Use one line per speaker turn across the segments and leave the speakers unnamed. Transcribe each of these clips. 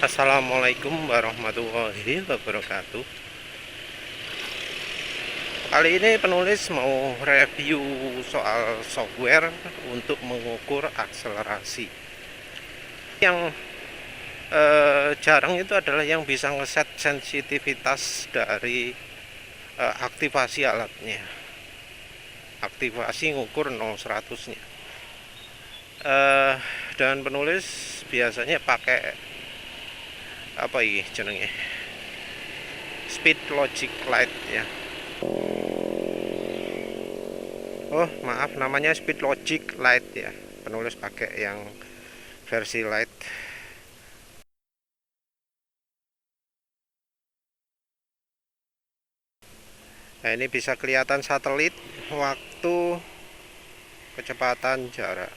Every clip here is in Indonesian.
Assalamualaikum warahmatullahi wabarakatuh. Kali ini penulis mau review soal software untuk mengukur akselerasi. Yang jarang itu adalah yang bisa ngeset sensitivitas dari aktivasi alatnya. Aktivasi ngukur 0-100 nya. Dan penulis biasanya pakai apa ini jenenge, speed logic light ya. Oh maaf, namanya speed logic light ya, penulis pakai yang versi light. Nah ini bisa kelihatan satelit, waktu, kecepatan, jarak.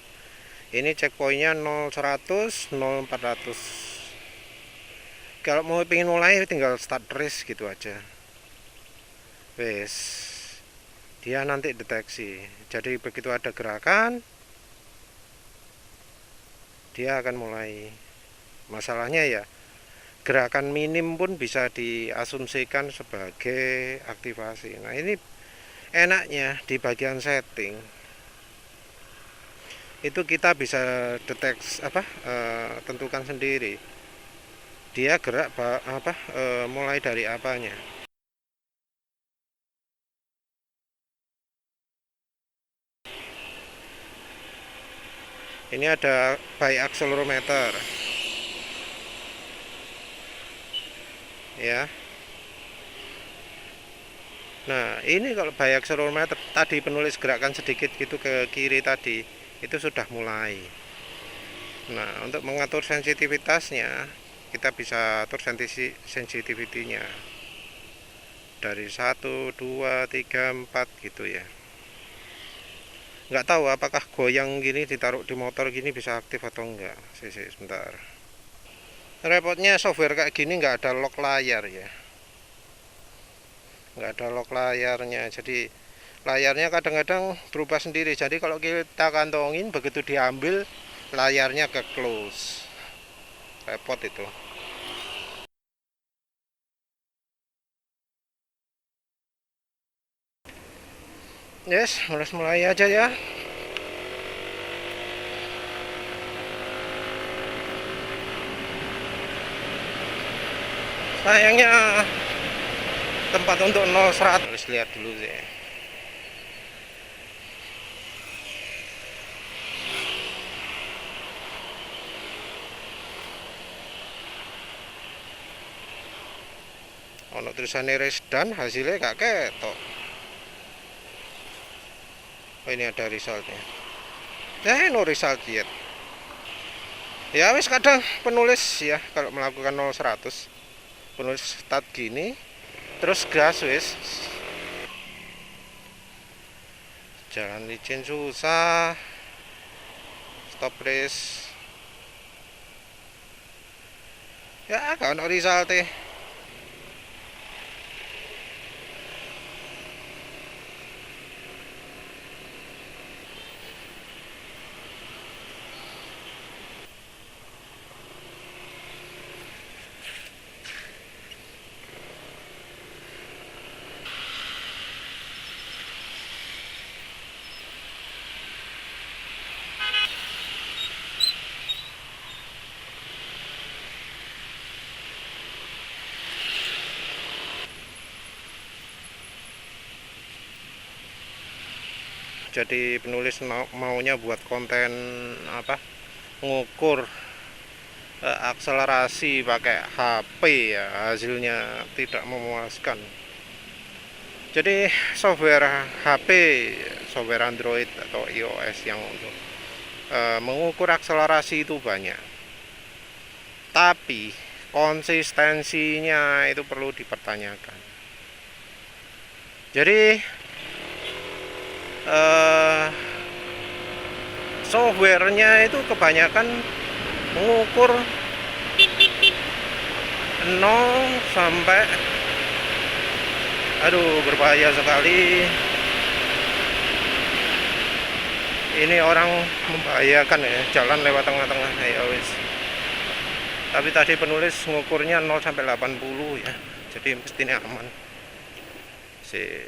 Ini checkpointnya 0-100, 0-400. Kalau mau pengen mulai tinggal start race gitu aja. Wes, dia nanti deteksi. Jadi begitu ada gerakan, dia akan mulai. Masalahnya ya, gerakan minim pun bisa diasumsikan sebagai aktivasi. Nah ini enaknya di bagian setting itu kita bisa deteksi tentukan sendiri dia gerak mulai dari apanya. Ini ada by accelerometer ya. Nah ini kalau by accelerometer tadi penulis gerakan sedikit gitu ke kiri tadi, itu sudah mulai. Nah untuk mengatur sensitivitasnya kita bisa atur sensitivity-nya dari 1, 2, 3, 4 gitu ya. Nggak tahu apakah goyang gini ditaruh di motor gini bisa aktif atau enggak. Sebentar. Repotnya software kayak gini nggak ada lock layar ya, nggak ada lock layarnya, jadi layarnya kadang-kadang berubah sendiri. Jadi kalau kita kantongin begitu diambil layarnya ke close, repot itu. Yes, mulai aja ya. Sayangnya tempat untuk 0-100 harus lihat dulu sih. Ono tulisannya race dan hasilnya gak ketok. Oh ini ada resultnya. No result yet. Ya wis kadang penulis ya kalau melakukan 0-100 penulis start gini terus gas wis. Jalan licin susah. Stop race. Ya gak ono resultnya. Jadi penulis maunya buat konten ngukur akselerasi pakai HP ya, hasilnya tidak memuaskan. Jadi software HP, software Android atau iOS yang untuk mengukur akselerasi itu banyak, tapi konsistensinya itu perlu dipertanyakan. Jadi softwarenya itu kebanyakan mengukur 0 sampai berbahaya sekali. Ini orang membahayakan ya, jalan lewat tengah-tengah. Ya wis. Tapi tadi penulis ngukurnya 0 sampai 80 ya, jadi mestinya aman sih.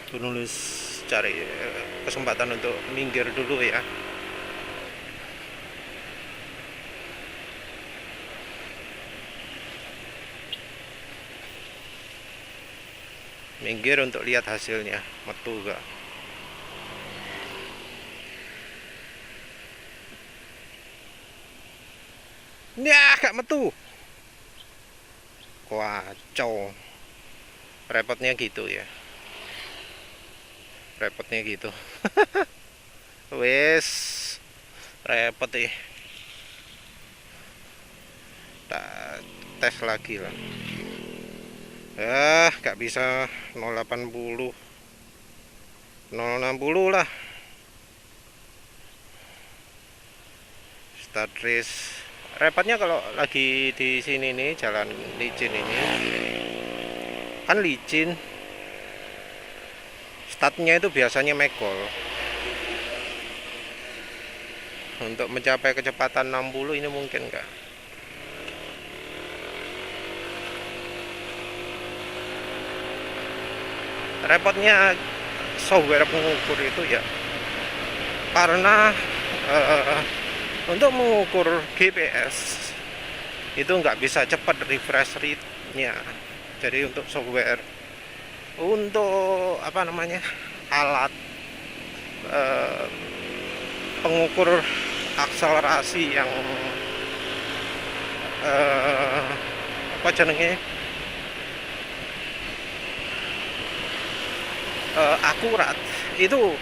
Penulis cari kesempatan untuk minggir dulu ya. Minggir untuk lihat hasilnya metu gak. Ya gak metu, kacau. Repotnya gitu ya, repotnya gitu. Wes repot ya, tak tes lagi lah. Gak bisa 080 060 lah. Start race. Repotnya kalau lagi di sini nih, jalan licin ini kan licin, startnya itu biasanya megol. Untuk mencapai kecepatan 60 ini mungkin enggak. Repotnya software pengukur itu ya, karena untuk mengukur GPS itu nggak bisa cepat refresh rate-nya. Jadi untuk software, untuk apa namanya, alat pengukur akselerasi yang apa jenenge, akurat itu,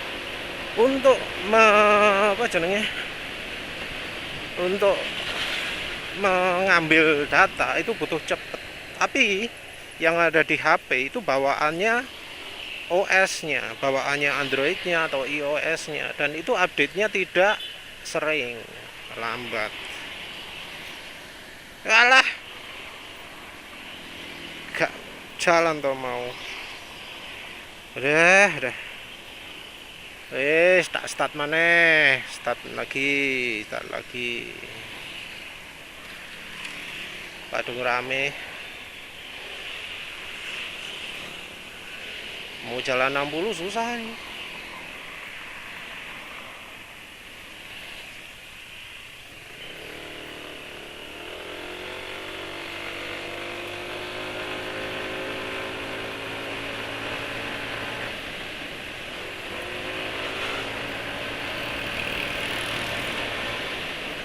untuk apa jenenge, untuk mengambil data itu butuh cepat. Tapi yang ada di HP itu bawaannya OS-nya, bawaannya Android-nya atau iOS-nya, dan itu update-nya tidak sering, lambat. Alah, gak jalan toh mau. Udah. Start maneh, start lagi. Padung rame. Mau jalan 60 susah.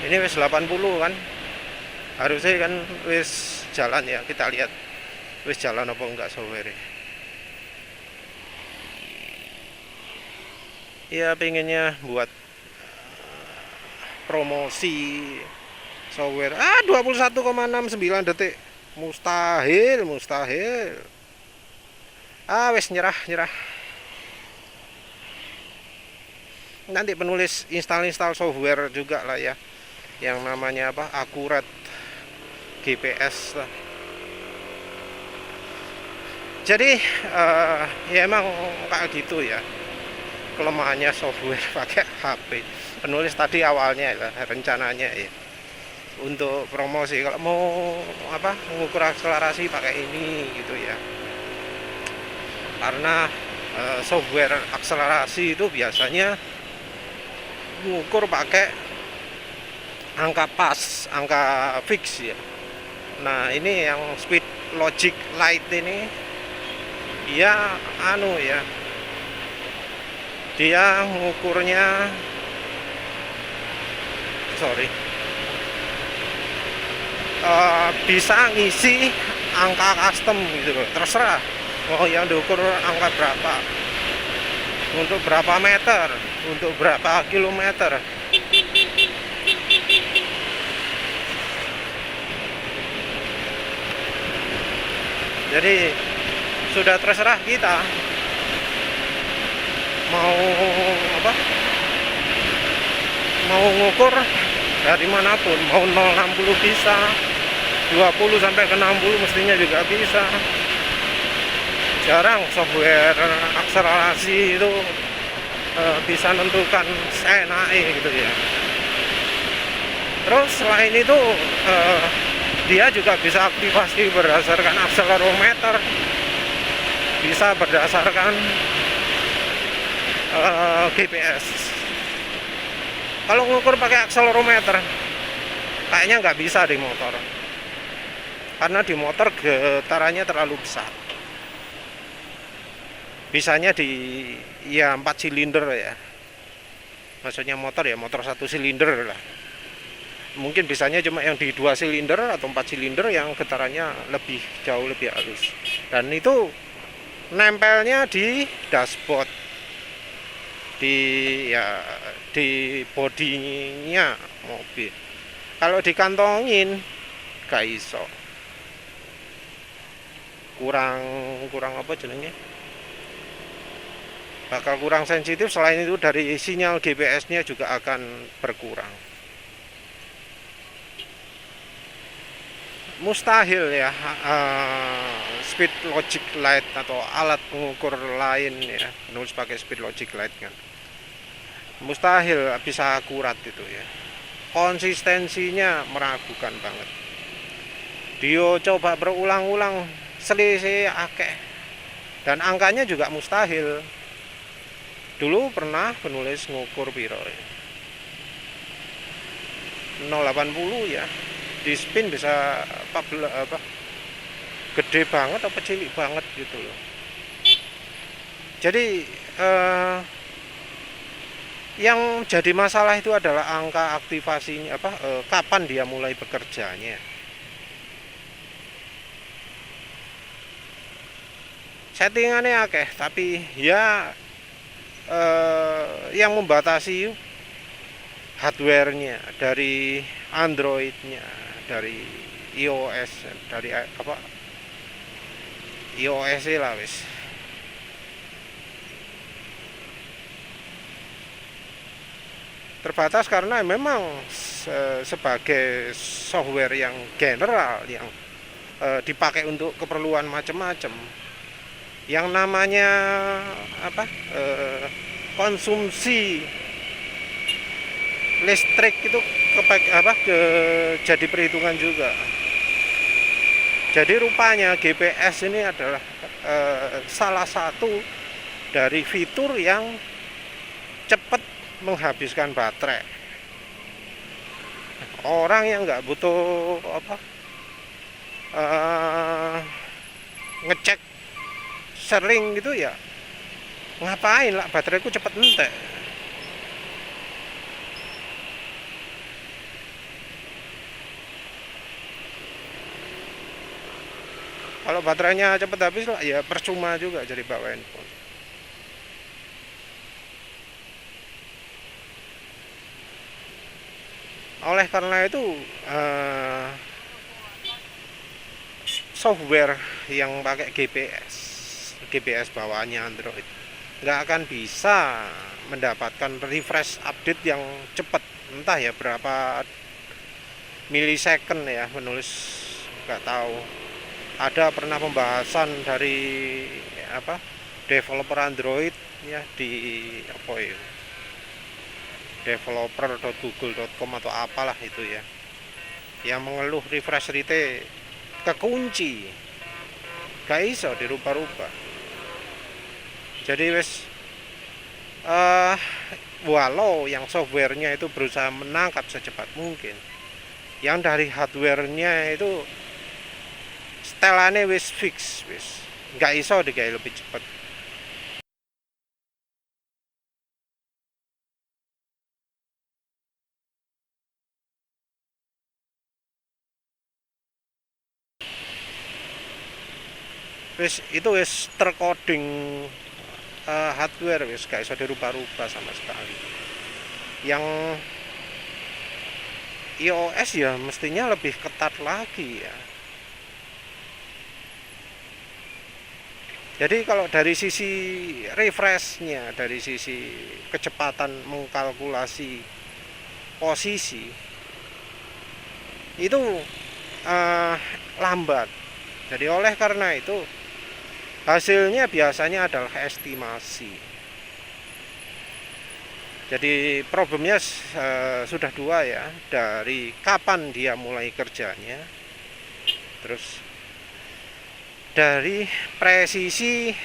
Ini wis 80 kan, harusnya kan wis jalan ya. Kita lihat wis jalan apa enggak software. Ya pengennya buat promosi software. 21,69 detik, mustahil. Wis nyerah. Nanti penulis install software juga lah ya, yang namanya apa, akurat GPS lah. Jadi ya emang kayak gitu ya kelemahannya software pakai HP. Penulis tadi awalnya ya, rencananya ya untuk promosi, kalau mau apa, mengukur akselerasi pakai ini gitu ya. Karena software akselerasi itu biasanya mengukur pakai angka pas, angka fix ya. Nah ini yang Speed Logic Lite ini ya dia mengukurnya bisa ngisi angka custom gitu loh, terserah mau yang diukur angka berapa, untuk berapa meter, untuk berapa kilometer. Jadi sudah terserah kita mau apa, mau ngukur dari manapun, mau 060 bisa, 20 sampai ke 60 mestinya juga bisa. Jarang software akselerasi itu bisa menentukan seenaknya gitu ya. Terus selain itu dia juga bisa aktivasi berdasarkan akselerometer, bisa berdasarkan GPS. Kalau ngukur pakai akselerometer kayaknya nggak bisa di motor, karena di motor getarannya terlalu besar. Bisanya di ya 4 silinder ya, maksudnya motor ya motor 1 silinder lah. Mungkin bisanya cuma yang di 2 silinder atau 4 silinder yang getarannya jauh lebih halus, dan itu nempelnya di dashboard, di bodinya mobil. Kalau dikantongin gak iso, kurang apa jenenge, bakal kurang sensitif. Selain itu dari sinyal GPS-nya juga akan berkurang. Mustahil ya speed logic light atau alat pengukur lain ya, nulis pakai speed logic light kan, mustahil bisa akurat itu ya. Konsistensinya meragukan banget. Dia coba berulang-ulang, selisih akeh, dan angkanya juga mustahil. Dulu pernah penulis ngukur piro ya, 080 ya, di spin bisa 14 apa, gede banget apa cilik banget gitu loh. Jadi yang jadi masalah itu adalah angka aktivasinya, kapan dia mulai bekerjanya. Settingannya akeh, tapi ya yang membatasi hardware-nya, dari Android-nya, dari iOS, dari iOS lah wis. Terbatas karena memang sebagai software yang general yang dipakai untuk keperluan macam-macam, yang namanya konsumsi listrik itu jadi perhitungan juga. Jadi rupanya GPS ini adalah salah satu dari fitur yang cepat menghabiskan baterai. Orang yang nggak butuh ngecek sering gitu ya, ngapain lah, bateraiku cepet entek. Kalau baterainya cepet habis lah ya percuma juga jadi bawa handphone. Oleh karena itu software yang pakai GPS bawaannya Android nggak akan bisa mendapatkan refresh update yang cepat, entah ya berapa milisecond ya, menulis nggak tahu. Ada pernah pembahasan dari developer Android ya, di developer.google.com atau apalah itu ya, yang mengeluh refresh rate kekunci, gak iso dirubah-rubah. Jadi wes walau yang softwarenya itu berusaha menangkap secepat mungkin, yang dari hardwarenya itu setelane wis fix, wis gak iso digawe lebih cepat. Itu wis tercoding hardware, wis gak iso dirubah-rubah sama sekali. Yang iOS ya mestinya lebih ketat lagi ya. Jadi kalau dari sisi refreshnya, dari sisi kecepatan mengkalkulasi posisi itu lambat. Jadi oleh karena itu hasilnya biasanya adalah estimasi. Jadi problemnya sudah dua ya, dari kapan dia mulai kerjanya, terus dari presisi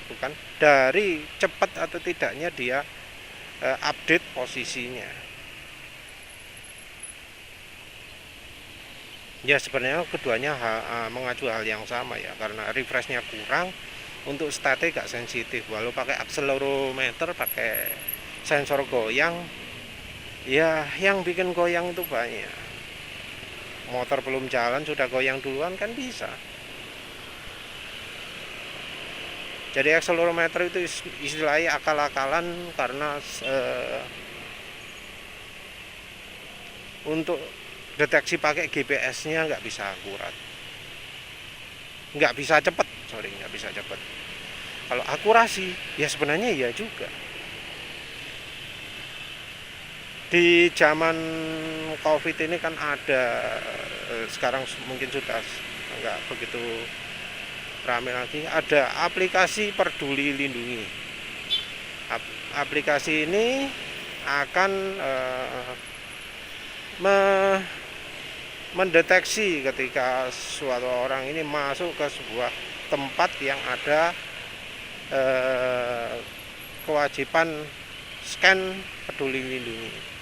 bukan dari cepat atau tidaknya dia update posisinya. Ya sebenarnya keduanya mengacu hal yang sama ya, karena refreshnya kurang, untuk state gak sensitif. Walau pakai akselerometer, pakai sensor goyang, ya yang bikin goyang itu banyak. Motor belum jalan sudah goyang duluan kan bisa. Jadi akselerometer itu istilahnya akal-akalan, karena untuk deteksi pakai GPS-nya nggak bisa akurat, nggak bisa cepet, nggak bisa cepet. Kalau akurasi ya sebenarnya iya juga. Di zaman COVID ini kan ada, sekarang mungkin sudah nggak begitu ramai lagi, ada aplikasi Peduli Lindungi. Aplikasi ini akan mendeteksi ketika suatu orang ini masuk ke sebuah tempat yang ada kewajiban scan Peduli Lindungi.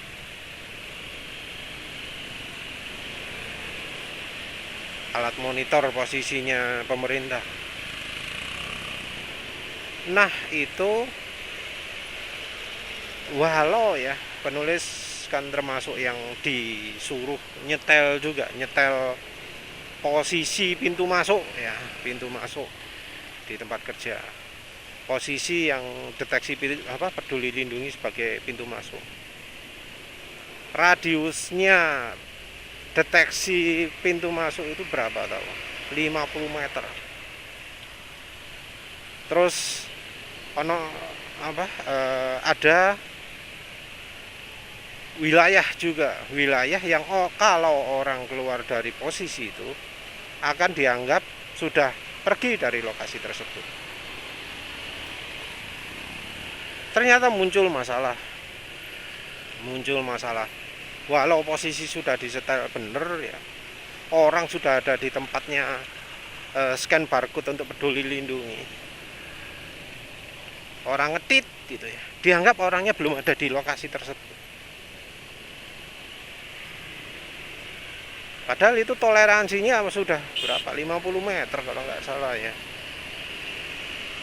Alat monitor posisinya pemerintah. Nah itu walau ya penulis kan termasuk yang disuruh nyetel juga, nyetel posisi pintu masuk ya, pintu masuk di tempat kerja, posisi yang deteksi Peduli Lindungi sebagai pintu masuk, radiusnya deteksi pintu masuk itu berapa tahu? 50 meter. Terus ada wilayah juga, wilayah yang kalau orang keluar dari posisi itu akan dianggap sudah pergi dari lokasi tersebut. Ternyata muncul masalah, walau posisi sudah disetel bener ya, orang sudah ada di tempatnya, scan barcode untuk Peduli Lindungi, orang ngetit gitu ya, dianggap orangnya belum ada di lokasi tersebut. Padahal itu toleransinya sudah berapa? 50 meter kalau nggak salah ya.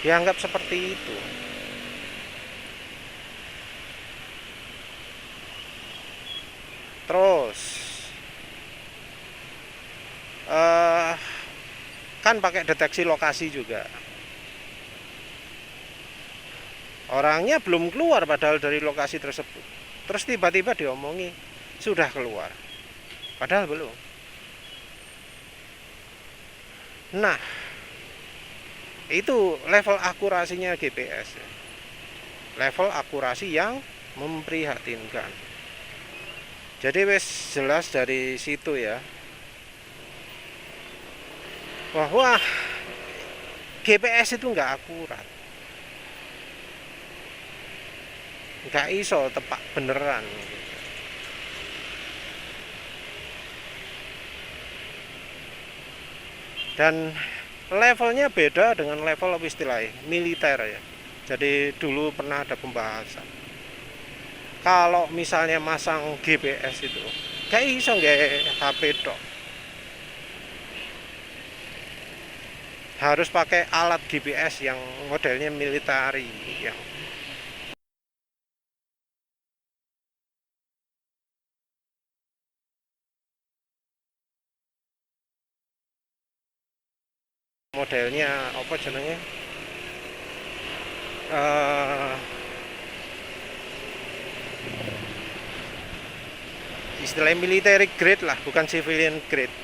Dianggap seperti itu. Terus kan pakai deteksi lokasi juga. Orangnya belum keluar padahal dari lokasi tersebut. Terus tiba-tiba diomongi sudah keluar. Padahal belum. Nah, itu level akurasinya GPS. Level akurasi yang memprihatinkan. Jadi wes jelas dari situ ya, bahwa GPS itu nggak akurat, nggak iso tepak beneran. Dan levelnya beda dengan level istilahnya militer ya. Jadi dulu pernah ada pembahasan, kalau misalnya masang GPS itu gak iso nggak HP tok, harus pakai alat GPS yang modelnya militari, yang modelnya apa jenenge, istilahnya military grade lah, bukan civilian grade.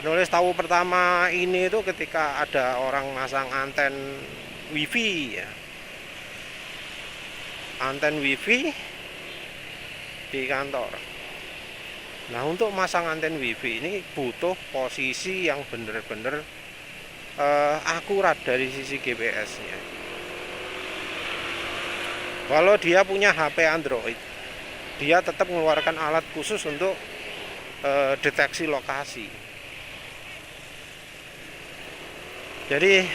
Penulis tahu pertama ini itu ketika ada orang masang anten wifi ya, anten wifi di kantor. Nah untuk masang anten wifi ini butuh posisi yang bener-bener akurat dari sisi GPS-nya. Kalau dia punya HP Android, dia tetap mengeluarkan alat khusus untuk deteksi lokasi. Jadi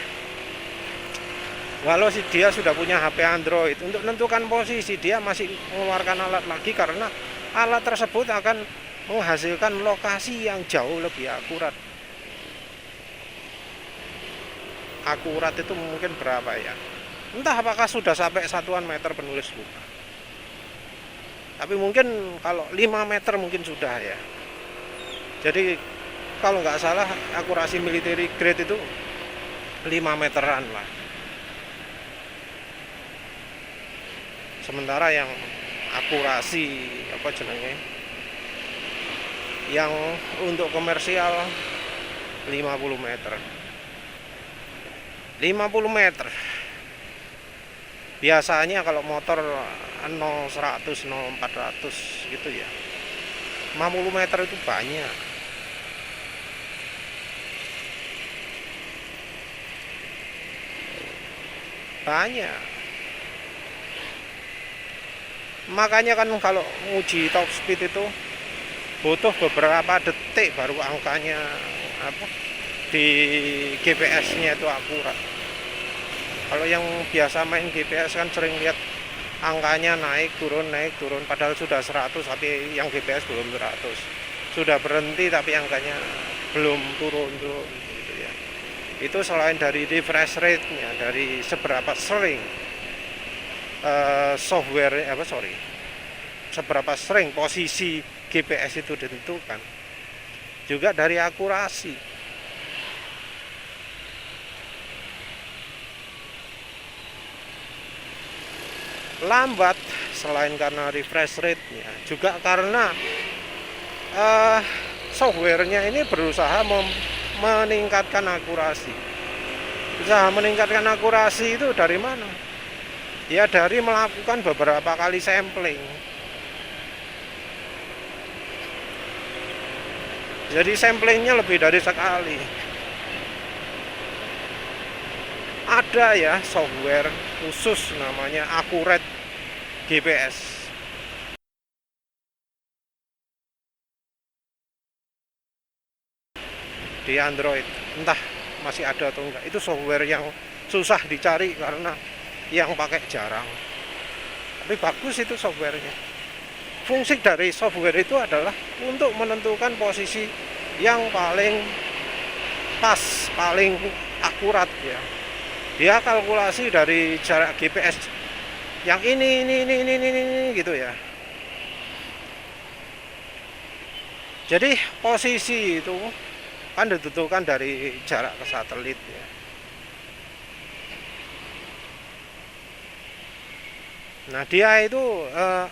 walau dia sudah punya HP Android, untuk menentukan posisi dia masih mengeluarkan alat lagi, karena alat tersebut akan menghasilkan lokasi yang jauh lebih akurat. Akurat itu mungkin berapa ya? Entah apakah sudah sampai satuan meter penulis lupa. Tapi mungkin kalau 5 meter mungkin sudah ya. Jadi kalau nggak salah akurasi military grade itu 5 meteran lah. Sementara yang akurasi apa jenenge, yang untuk komersial 50 meter. 50 meter. Biasanya kalau motor 0 100 0 400 gitu ya. 50 meter itu banyak. Banyak. Makanya kan kalau uji top speed itu butuh beberapa detik baru angkanya apa di GPS-nya itu akurat. Kalau yang biasa main GPS kan sering lihat angkanya naik turun padahal sudah 100 tapi yang GPS belum 100. Sudah berhenti tapi angkanya belum turun gitu ya. Itu selain dari refresh rate-nya, dari seberapa sering seberapa sering posisi GPS itu ditentukan, juga dari akurasi. Lambat selain karena refresh rate-nya, juga karena softwarenya ini berusaha meningkatkan akurasi. Usaha meningkatkan akurasi itu dari mana? Ya dari melakukan beberapa kali sampling. Jadi samplingnya lebih dari sekali. Ada ya software khusus namanya Accurate GPS. Di Android, entah masih ada atau enggak. Itu software yang susah dicari karena yang pakai jarang. Tapi bagus itu softwarenya. Fungsi dari software itu adalah untuk menentukan posisi yang paling pas, paling akurat ya. Dia kalkulasi dari jarak GPS yang ini gitu ya. Jadi posisi itu kan ditentukan dari jarak ke satelit ya. Nah dia itu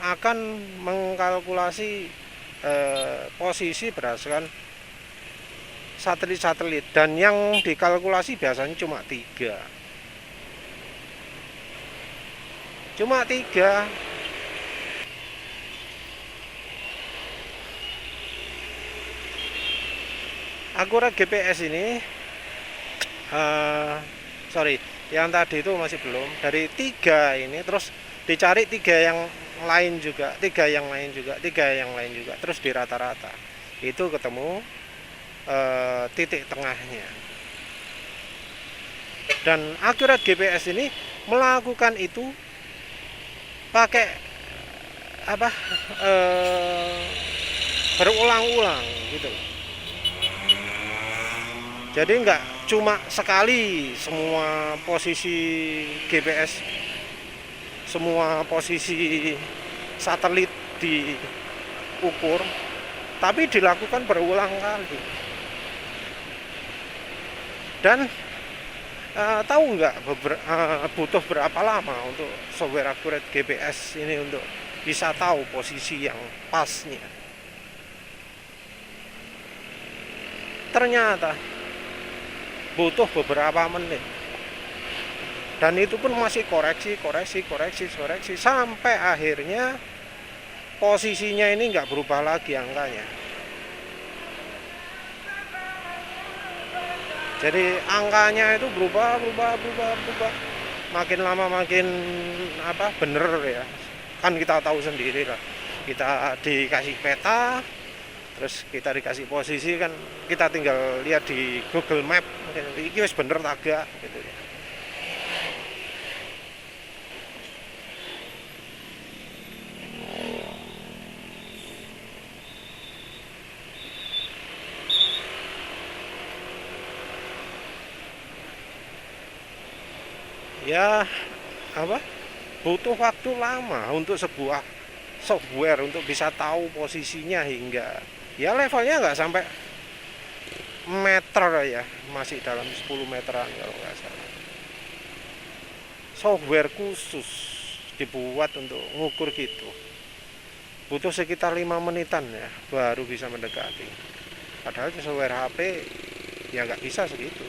akan mengkalkulasi posisi berdasarkan satelit-satelit, dan yang dikalkulasi biasanya cuma 3. Akurat GPS ini yang tadi itu masih belum. Dari 3 ini terus dicari 3 yang lain juga, 3 yang lain juga, terus dirata-rata itu ketemu titik tengahnya. Dan akurat GPS ini melakukan itu pakai berulang-ulang gitu. Jadi enggak cuma sekali semua posisi GPS, semua posisi satelit diukur, tapi dilakukan berulang kali. Dan tahu nggak butuh berapa lama untuk software Accurate GPS ini untuk bisa tahu posisi yang pasnya? Ternyata butuh beberapa menit, dan itu pun masih koreksi sampai akhirnya posisinya ini nggak berubah lagi angkanya. Jadi angkanya itu berubah makin lama makin apa bener ya, kan kita tahu sendiri lah, kita dikasih peta, terus kita dikasih posisi, kan kita tinggal lihat di Google Map iki wis bener tagak gitu ya. Ya apa, butuh waktu lama untuk sebuah software untuk bisa tahu posisinya, hingga ya levelnya nggak sampai meter ya, masih dalam 10 meteran kalau nggak salah. Software khusus dibuat untuk ngukur gitu, butuh sekitar 5 menitan ya baru bisa mendekati, padahal software HP ya nggak bisa segitu.